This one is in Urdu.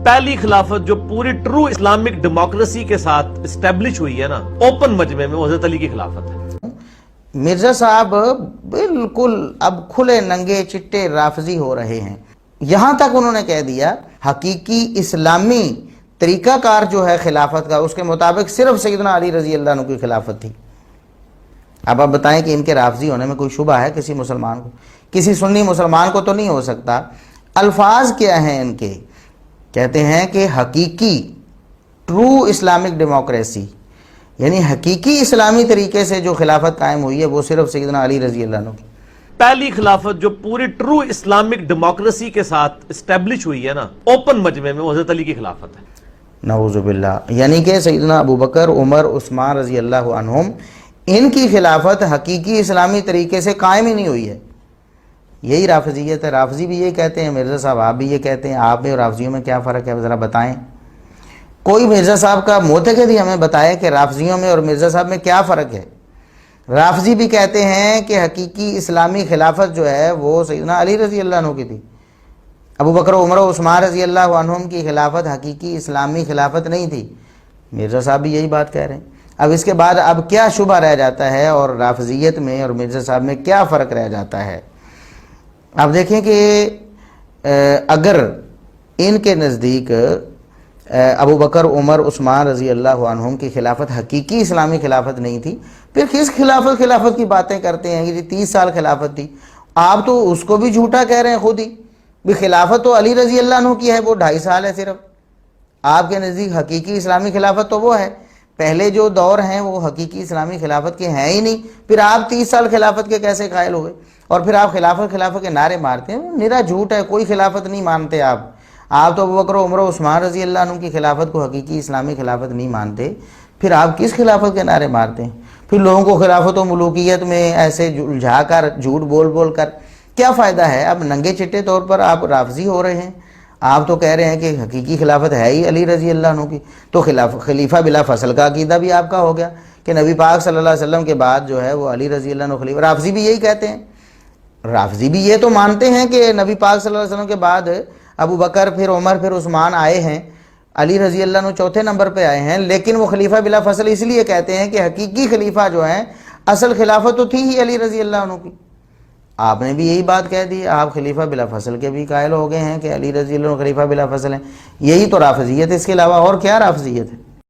پہلی خلافت جو پوری ٹرو اسلامک ڈیموکریسی کے ساتھ اسٹیبلش ہوئی ہے نا اوپن مجمع میں، وہ حضرت علی کی خلافت ہے۔ مرزا صاحب بالکل اب کھلے ننگے چٹے رافضی ہو رہے ہیں۔ یہاں تک انہوں نے کہہ دیا حقیقی اسلامی طریقہ کار جو ہے خلافت کا، اس کے مطابق صرف سیدنا علی رضی اللہ عنہ کی خلافت تھی۔ اب آپ بتائیں کہ ان کے رافضی ہونے میں کوئی شبہ ہے کسی مسلمان کو؟ کسی سنی مسلمان کو تو نہیں ہو سکتا۔ الفاظ کیا ہیں ان کے؟ کہتے ہیں کہ حقیقی ٹرو اسلامک ڈیموکریسی، یعنی حقیقی اسلامی طریقے سے جو خلافت قائم ہوئی ہے وہ صرف سیدنا علی رضی اللہ عنہ کی۔ پہلی خلافت جو پوری ٹرو اسلامک ڈیموکریسی کے ساتھ اسٹیبلش ہوئی ہے نا اوپن مجمع میں، وہ حضرت علی کی خلافت ہے۔ نعوذ باللہ، یعنی کہ سیدنا ابو بکر، عمر، عثمان رضی اللہ عنہم، ان کی خلافت حقیقی اسلامی طریقے سے قائم ہی نہیں ہوئی ہے۔ یہی رافضیت ہے۔ رافضی بھی یہ کہتے ہیں، مرزا صاحب آپ بھی یہ کہتے ہیں، آپ میں اور رافضیوں میں کیا فرق ہے ذرا بتائیں؟ کوئی مرزا صاحب کا معتقد ہی ہمیں بتائے کہ رافضیوں میں اور مرزا صاحب میں کیا فرق ہے۔ رافضی بھی کہتے ہیں کہ حقیقی اسلامی خلافت جو ہے وہ سیدنا علی رضی اللہ عنہ کی تھی، ابو بکر، عمر و عثمان رضی اللہ عنہم کی خلافت حقیقی اسلامی خلافت نہیں تھی۔ مرزا صاحب بھی یہی بات کہہ رہے ہیں۔ اب اس کے بعد اب کیا شبہ رہ جاتا ہے اور رافضیت میں اور مرزا صاحب میں کیا فرق رہ جاتا ہے؟ آپ دیکھیں کہ اگر ان کے نزدیک ابو بکر، عمر، عثمان رضی اللہ عنہم کی خلافت حقیقی اسلامی خلافت نہیں تھی، پھر کس خلافت کی باتیں کرتے ہیں؟ یہ 30 سال خلافت تھی۔ آپ تو اس کو بھی جھوٹا کہہ رہے ہیں خود ہی بھی، خلافت تو علی رضی اللہ عنہ کی ہے، وہ 2.5 سال ہے صرف۔ آپ کے نزدیک حقیقی اسلامی خلافت تو وہ ہے، پہلے جو دور ہیں وہ حقیقی اسلامی خلافت کے ہیں ہی نہیں، پھر آپ 30 سال خلافت کے کیسے قائل ہوئے؟ اور پھر آپ خلافت کے نعرے مارتے ہیں، نرا جھوٹ ہے، کوئی خلافت نہیں مانتے آپ تو ابو بکر، عمر و عثمان رضی اللہ عنہ کی خلافت کو حقیقی اسلامی خلافت نہیں مانتے، پھر آپ کس خلافت کے نعرے مارتے ہیں؟ پھر لوگوں کو خلافت و ملوکیت میں ایسے الجھا کر، جھوٹ بول کر کیا فائدہ ہے؟ اب ننگے چٹے طور پر آپ رافضی ہو رہے ہیں۔ آپ تو کہہ رہے ہیں کہ حقیقی خلافت ہے ہی علی رضی اللہ عنہ کی، تو خلیفہ بلا فصل کا عقیدہ بھی آپ کا ہو گیا کہ نبی پاک صلی اللہ علیہ وسلم کے بعد جو ہے وہ علی رضی اللہ عنہ خلیفہ۔ رافضی بھی یہی کہتے ہیں، رافضی بھی یہ تو مانتے ہیں کہ نبی پاک صلی اللہ علیہ وسلم کے بعد ابو بکر، پھر عمر، پھر عثمان آئے ہیں، علی رضی اللہ عنہ چوتھے نمبر پہ آئے ہیں، لیکن وہ خلیفہ بلا فصل اس لیے کہتے ہیں کہ حقیقی خلیفہ جو ہیں، اصل خلافت تو تھی ہی علی رضی اللہ عنہ کی۔ آپ نے بھی یہی بات کہہ دی، آپ خلیفہ بلا فصل کے بھی قائل ہو گئے ہیں کہ علی رضی اللہ عنہ خلیفہ بلا فصل ہیں۔ یہی تو رافضیت ہے، اس کے علاوہ اور کیا رافضیت ہے؟